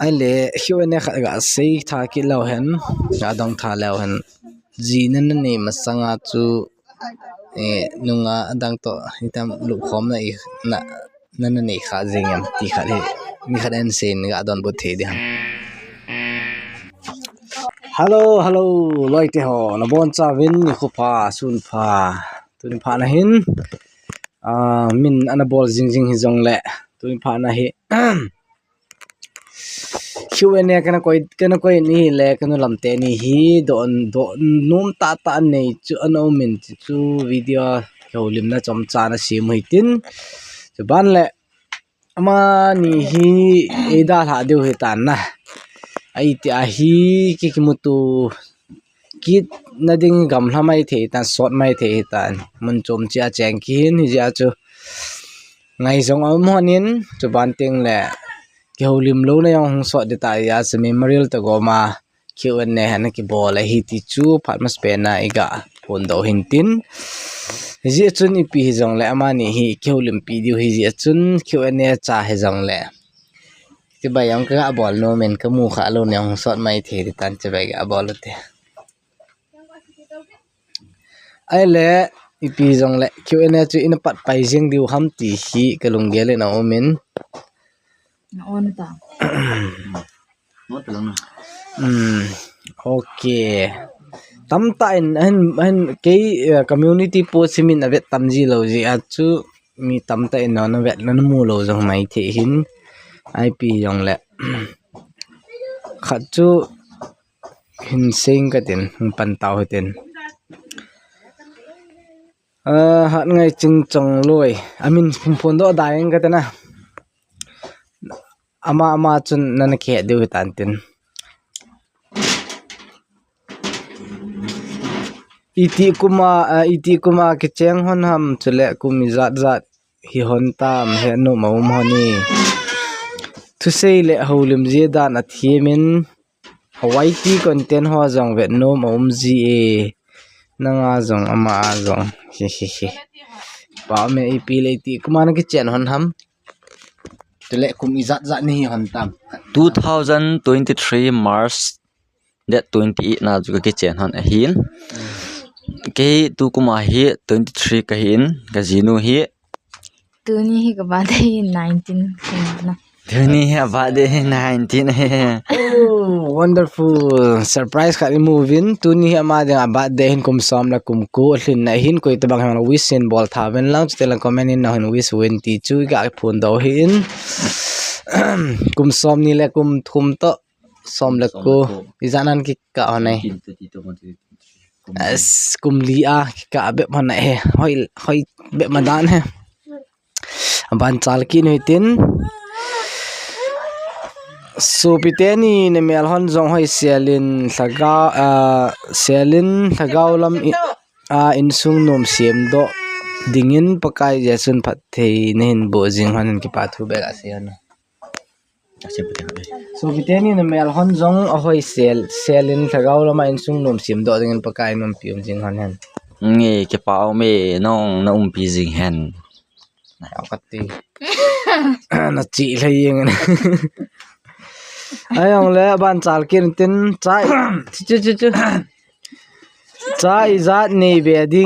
ai le hiwene kha ga sei tha ki lo hen ga dong tha lo hen jinan ni masanga chu nunga adang to hitam lu khom na ni kha jingam ti kha le mi kha den sen ga don bu the dia hello loite ho na bon cha win ni khu pha sun pha tun pha na hin min anabol jing hi jong le tun pha na hi Q&A kana koi ni le kana lamte ni hi don num ta nei chu ano min chu video holim na chom cha na sim hitin chu ban le ama ni hi eda la deu hi tan na ai ti a hi ki mutu kit na ding gam hlamai the tan sot mai the tan mun chom cha cheng kin hi ja chu ngai jong am honin chu ban teng le ki holim lo na yang so de ta ya se memorial to go ma Q&A han ki bol hi ti chu phatmas pe na iga phone do hintin ji chun i pi jong le amani hi ki holim pi diu hi ji chun Q&A cha he jong le ti ba yang ka bol no men ka mu kha lo ne so mai the ti tan che ba ga bol te ai le i pi jong le Q&A chu in pat pai jing diu ham ti hi ka lung ge le na omen on ta okay tamta in ke community post min avet tamji lo ji achu mi tamta in non vet nan mu lo jong mai the hin ip yong le khachu hin sing ka tin pan taw tin hat ngai ching chong loi amin phon do daing ka tana ama chun nan ke deu tan tin iti kuma ke cheng hon ham chule kumi zat hi hon tam he no maum honi thu sei le holim je dan a thiemin YT content ho jong vet no maum ji e nanga jong ama jong hi pa me ip le ti kuma na ke chen hon ham tele kumi zat ni hon tam 2023 March that 28 na ju ke chen hon a hin ke tu kuma hi 23 ka hin ka jinu hi tu ni hi ka ba dai 19 na tu ni hi ba dai 19 oh wonderful surprise ka removing tu ni ama de ba dai hin kum som la kum ko hlin na hin koi tabang hang wish in ball thaben lang tela comment in na hin wish win ti chu ga phone do hin kum som ni le kum thum to som la ko izanan ki ka honai as kum li a ka be mana he hoi be madan he ban chal ki noi tin so piteni ne mel hon jong hoi selin thagaw lam insung nom siam do dingin pakai jasun phat thei nen bo jing hanan ki pathu be ase ana so piteni ne mel hon jong hoi selin thagaw lam insung nom siam do dingin pakai nom pium jing hanan nge ke pao me nong na pi jing hen na akati na chi leyeng ayong le ban chal kin tin chai chu chai zat nei be di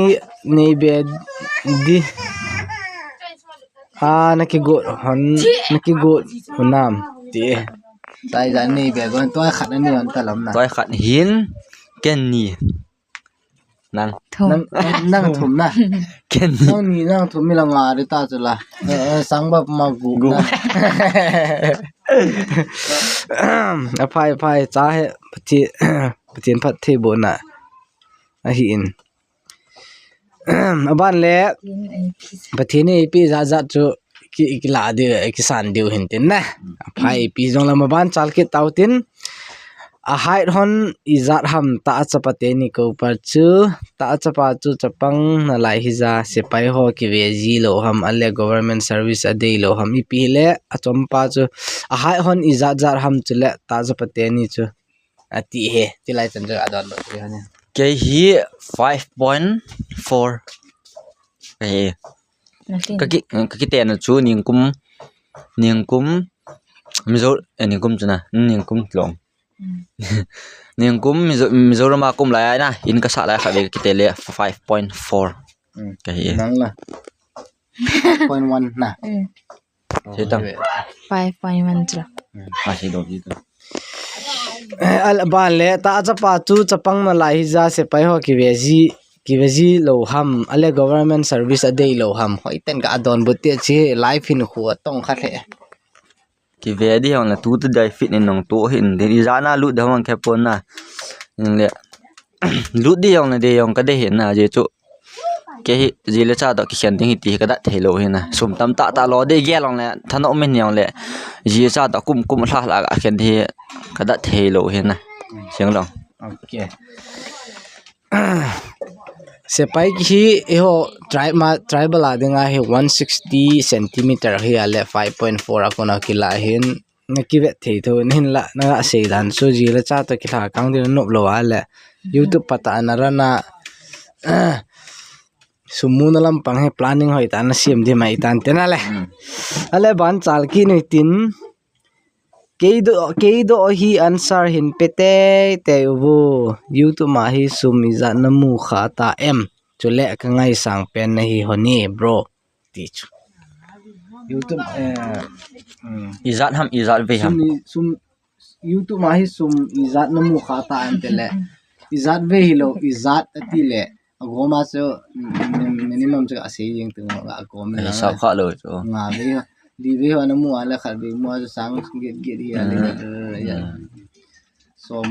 na ki go honam ti chai zat nei be gon toy khat ani on talam na toy khat hin ken ni nang thum na ken nang thum mi la nga ri ta chula sang ba ma gu na phai cha he patien phat the bo na a hi in aban le patien e pi za chu ki la de ki san deu hin tin na phai pi jong la ma ban chal ke taw tin a height hon izat ham ta chapate ni ko par chu ta chapa chu chapang na lai hiza sepai ho ki veji lo ham alle government service adei lo ham ipi le achompa chu a height hon izat zar ham chule ta chapate ni chu ati he tilai chandra adon lo ti hane ke hi 5.4 ka ki ten chu ningkum mizo kum chuna kum long kum mizo rama kum la na in ka sa la kha be kitele 5.4 ka hi nang la 0.1 na setang 5.1 chla masih do gitu al ban le ta cha pa chu chapang na lai ja se pai ho ki vezi lo ham ale government service ade lo ham hoi ten ka adon buti chi life in khu tong kha the ki ve di hong la tu tu dai fit in nong to hin de jana lu da hong ke pon na le lu di hong na de hong ka de hin na je chu ke hi je le cha da ki khen ding hi ti ka da thelo hin na sum tam ta lo de ge long le thano men yong le je cha da kum hla la ka khen di ka da thelo hin na siang long okay se pai ki ho tribal adinga he 160 cm hi ale 5.4 akona kila hin na ki ve thei tho nin la na se dan so ji la cha to ki tha kang din no lo ale youtube pata anarana sumuna lam pang he planning hoi ta na sim di mai tan tenale ale ban chal ki ni tin keido hi answer hin pete te wo youtube ma hi sumi za namu kha ta em chule ka ngai sang pen na hi honi bro teach youtube izat ve ham sum youtube ma hi sum izat namu kha ta an tele izat ve hi lo izat ati le agoma so minimum cha ase yeng tu ga agom na sa kha lo cho nga ve di ve na mu ala kha be mu sang get ya le ya som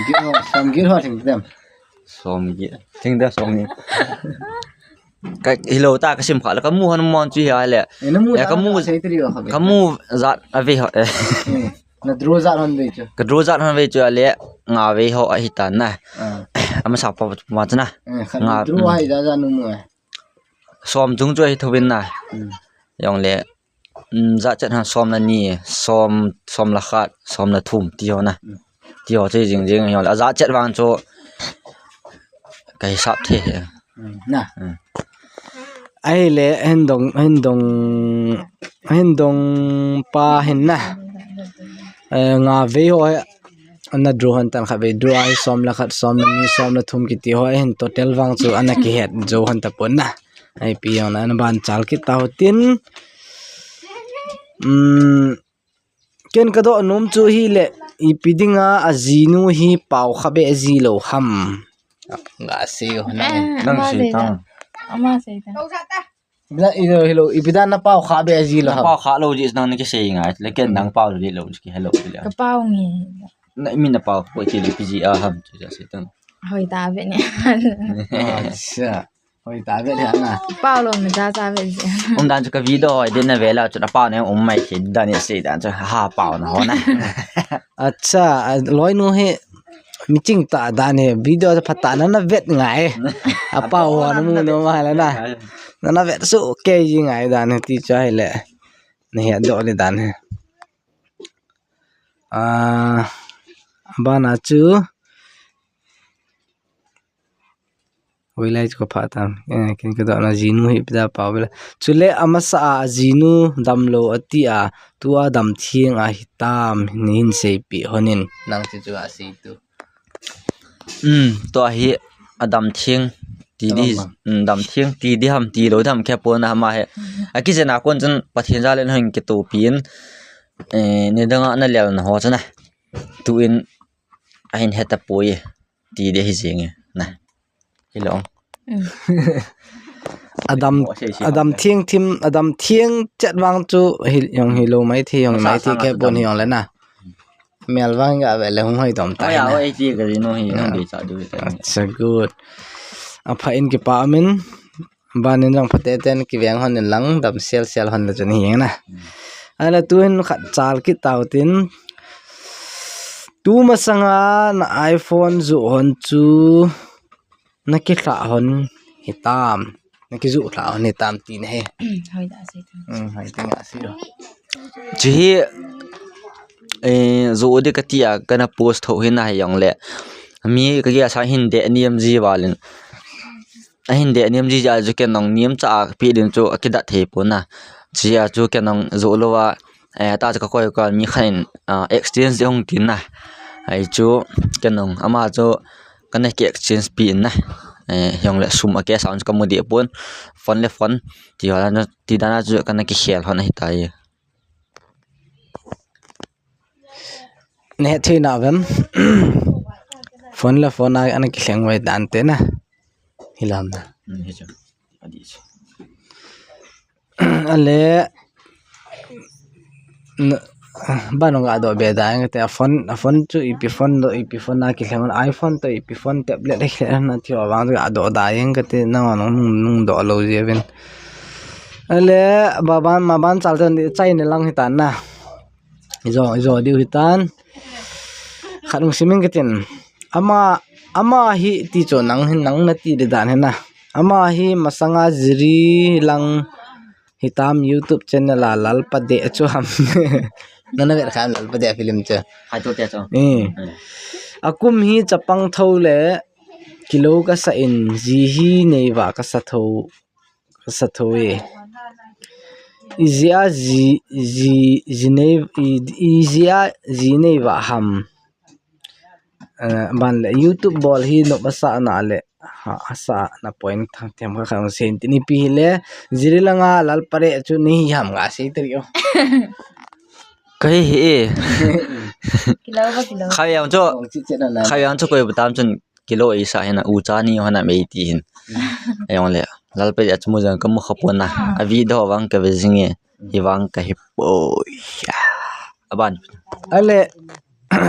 get ho thing them thing da som ni ka hilo ta ka sim kha la ka mu han mon chi ha le ya ka mu sai tri ho ka mu zat ave ho na dro zat hon ve cho ka dro zat han ve cho le nga ve ho a hi tan na ama sa pa ma chana nga dro hai da nu mu som jung choi thobin na yong le za chat han som na ni som la khat som na thum ti ho na ti ho che jing yong la za chat wang cho kai sap the na ai le hendong pa hen na nga ve ho ana dro han tan kha ve dro ai som la khat som ni som na thum ki ti ho hen total wang chu ana ki het jo han ta pon na ai pi yong na ban chal ki ta tin ken ka do nom chu hi le ipidinga azinu hi pau khabe azilo ham nga se ho na nang si tang ama se ta bila hello ipidana pau khabe azilo ham pa kha lo ji nang ni ke se nga le ken nang pau le lo ki hello le ka pau ngi na min na pau ko ti le pg a ham chu ja se tang hoi ta ve ne acha hoi ta ve le na pau lo me ja ve ji dan chu ka video ai din na ve la chu na pa ne mai ki dan ni se dan chu ha pau na ho na acha loi nu he meeting ta da ne video ta phata na vet ngai apa wa na mu no ma la na vet so okay ji ngai da ne ti chai le ne he do le dan he bana chu wilai ko phata ken ko da na jinu hi pida pawela chule amasa jinu damlo atia tua dam thieng a hitam nin se pi honin nang chu a se tu to hi adam thieng ti di dam thieng ti di ham ti lo dam khe pon na ma he aki jena kon chen pathian ja len hang ke to pin ne danga na lel na ho chana tu in ain heta poi ti de hi jeng na hilong adam thieng thim adam thieng chatwang chu yong hilo mai thi yong mai thi ke bon yong la na melwang ga ve le hung hoi dom ta ya oi ti ga no hi no de cha du so good apa in ki pa min banin rang phate ten ki veng hon lang dam sel hon la chen hi na ala tuin khat chal ki tautin tu masanga na iphone zu hon chu na ki tha hon hitam na ki zu tha hon hitam tin he hoi da se ta hai tinga si ro ji zo de ka tia kana post ho hin na yong le mi ka ya sa hin de niam ji walin a hin de niam ji ja ju ken nong niam cha pi din chu akida the pona chia chu ken nong zo lo wa ta ka koi ka mi khain exchange de hong tin na ai chu kanong ama chu kan ke exchange pin na yong le sum a ke sound ka modi pon fon le fon ti hala na ti dana chu kan ke khel hon hi tai ne thina vem phone la phone an ki thleng wai dan te na hilam na hi chu adi chu ale banong ado be da ngate phone chu ip phone na ki thleng iPhone to ip phone tablet le na ti awang ado da yeng kate na nung do lo je ben ale baban maban chalton chai ne lang hitan na izo diu hitan khanung siming katin ama hi ti cho nang na ti de dan hena ama hi masanga jiri lang hitam YouTube channel lal pade chu ham nana ver khan lal pade film cha hai to te cho akum hi chapang thole kilo ka sa in ji hi nei wa ka sa tho e izia ji nei wa ham ban le YouTube ball hi no basa na le asa na point thang them ka khang sen ti ni pi le jirilanga lal pare chu ni ham ga sei trio kai he kilo khayang cho koi batam chun kilo isa hena u cha ni hona me ti hin ayong le lal pe achmu jang kam khapon na avi do wang ka bezinge hiwang ka hipoi aban ale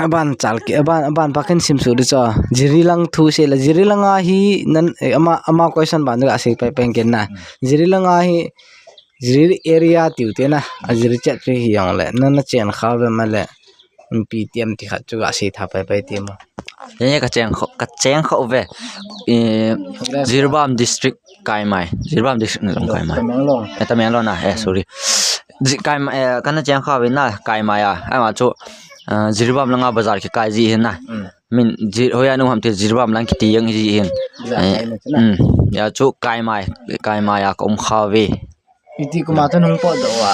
aban chalki aban pakin simsu ri cha jirilang thu se la jirilanga hi nan ama question ban ga se pe pen na jirilanga hi jiri area tiute na ajiri chat hi yang le na chen khaw be ma le PTM ti khat chu ga se tha pe ti mo ye ka cheng kho ve Zirbam district Kaimai Zirbam district long Kaimai Tamenglong na sorry Kaimai kana cheng kha ve na Kaimai ama chu Zirbam langa bazar ke kai ji hin na min hoya nu hamte Zirbam lang ki ti yang ji hin ya chu Kaimai ya kom kha ve iti kuma tan hung po do wa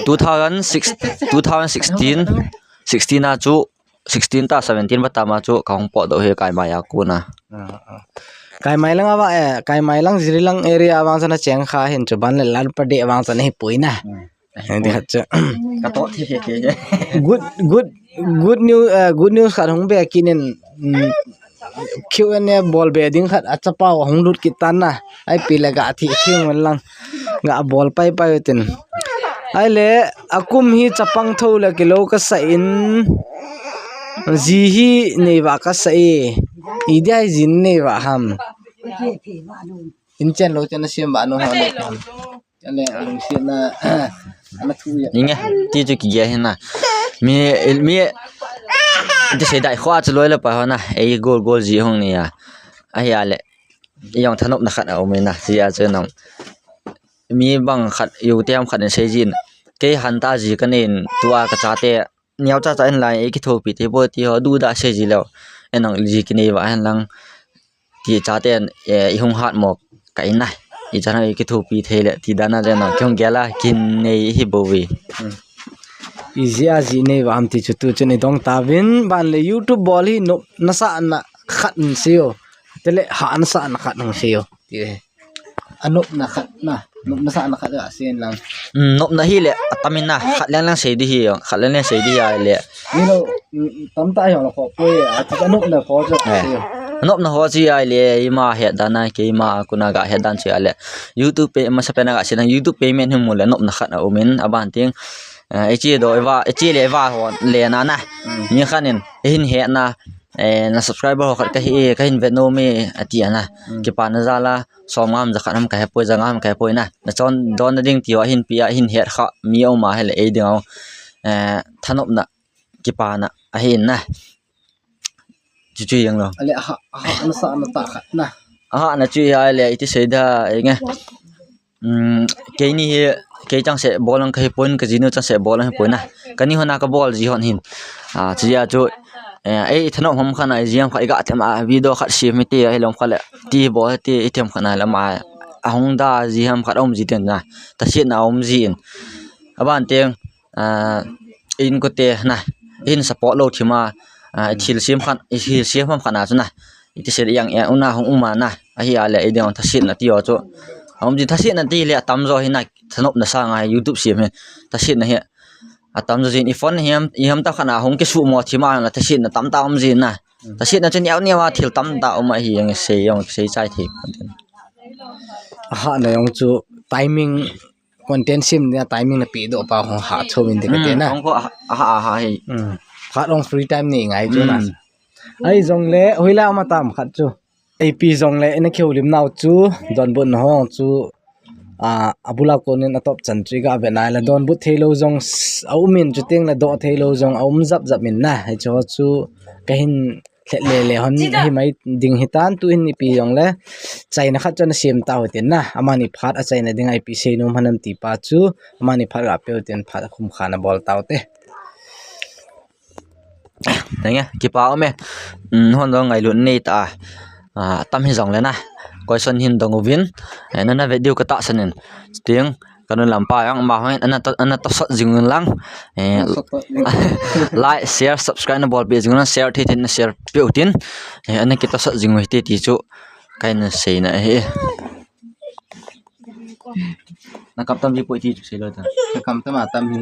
2016 na chu 16 ta 17 batama chu kaung po do he Kaimai ya ku na Kaimai lang awa Kaimai lang jirilang area awang sana cheng kha hin chu ban le lal pade awang sana hi puina di khat cha ka to thi ke je good news khat hung be kinin Q&A ball bedding khat achapa hung lut kitan na ai pile ga thi khing lang ga ball pai tin ai le akum hi chapang tho la kilo ka sa in ji hi nei wa ka sa e idia jin nei wa ham in chen lo chen na sim ba no ha le ale alung sin na ana thu ya ninge ti chu ki ge hin na mi de se dai khwa chu loi la pa na ei gol ji hong ni ya ai ya le yong thanop na khat au me na ji ya che nam mi bang khat yu tiam khat ne se jin ke han ta ji kanin tua ka cha te niaw cha in lai e ki tho pi te bo ti ho du da se ji lo enang ji ki nei wa han lang ti cha ten i hung hat mok kai na i cha na ki tho pi the le ti da na le na kyong gela kin nei hi bo wi izia ji nei wa am ti chu tu chen dong ta win ban le YouTube ball hi no nasa na khat seo tele han sa na khat ng seo ti anop na khat na nop na sa na khat ga sen lang nop na hi le atamin na khat lang sei di hi khat lang sei di ya le ni lo tam ta yo ko poi a ti anop na ko jo seo nop na ho chi ai le ima he dana ke ima kuna ga he dan chi ale YouTube pe ma sa pe na ga sin YouTube payment hu mu le nop na khat na umin aban ting chi do wa chi le wa ho le na na ni khanin hin he na na subscriber ho khat ka hi ka hin ve no me ati ana ki pa na zala somam za khanam ka he poi jangam ka poi na chon don ding ti wa hin pia hin he kha mi o ma hele e ding thanop na ki pa na a hin na chu yang lo ale ha na sa na ta khat na na chu ya le iti seida nge ke ni he ke chang se bolang ka pon ka jinu chang se bolang pon na kani hona ka bol ji hon hin chi ya chu ei thano hom khana jiam kha ga tema video khat si mi te helom khale ti bo te item khana lama ahong da ji ham khat om ji ten na ta si na om ji in aban teng in ko te na in support lo thima thil sim khan thil sim pham khana chu na iti se yang ya una hong uma na a hi ale i deng thasin na ti yo chu om ji thasin na ti le tam zo hi na thanop na sa nga YouTube sim he thasin na he atam zo jin ifon hiam ta khana hong ke su mo thima na thasin na tam ta om jin na thasin na chen yaw ne wa thil tam ta om hi yang se yong se chai the ha na yong chu timing content sim ne timing na pi do pa hong ha chomin de te na hong ko ha hi khat long free time ni ngai chu na ai jong le hoila ma tam khat chu ap jong le ena kheulim naw chu don bun hong chu abula konin atop chantri ga benai la don bu thelo jong aumin chu teng la do thelo jong aum zap min na hai cho chu kahin le hon hi mai ding hitan tu in pi jong le chaina khat chon sim ta hoten na amani phat a chaina ding ip se num hanam ti pa chu amani phat ga pe ten phat khum khana bol taute tenge ki pa ome hon dong ngai lun nei ta tam hi jong le na question hin dong win na video ka ta sanin sting kanun lampa yang ma hoin ana to sot jingun lang like share subscribe na bol page jinguna share the na share peutin ana ki to sot jingu ti ti chu kaina sei na he na kap tam ji poi ti chu sei lo ta kam ta ma tam hi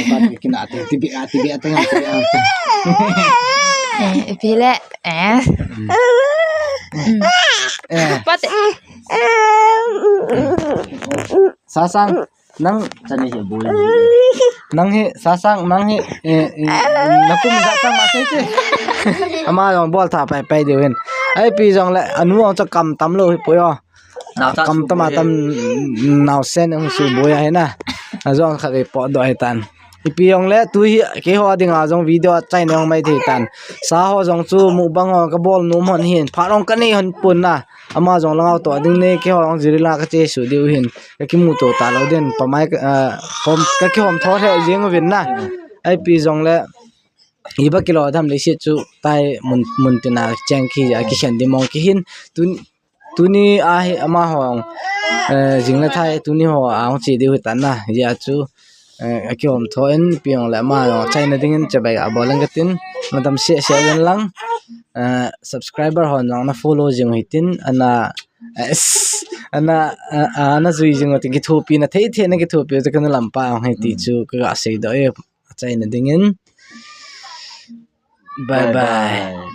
ba kin ati ti bi ata ngam pile pate sasang nang chani he bol nang he sasang mang he nakum za tang ma sai che ama jong bol tha pai de wen ai pi jong la anu cha kam tam lo po yo kam tam naw sen ang su boya he na ajong kha re po do he tan ipi yong le tu hi ke ho ding a jong video chai nong mai the tan sa ho jong chu mu bang ka bol nu mon hin pha rong ka nei hon pun na ama jong langaw to ding ne ke ho jong jirila ka che su diu hin ka ki mu to ta lo den pamai hom ka ki hom tho the jeng win na ai pi jong le iba kilo dham le se chu tai mun tina chang ki a ki shan di mong ki hin tuni a he ama hong jing la thai tuni ho ang chi diu tan na ya chu akyom thoin piong la ma china dingin chabai abolang gatin madam se wen lang subscriber hon na follow jing hitin ana zui jing oti ki thupi na the na ki thupi ta kan lampa ang hai ti chu ka sei do e china dingin bye bye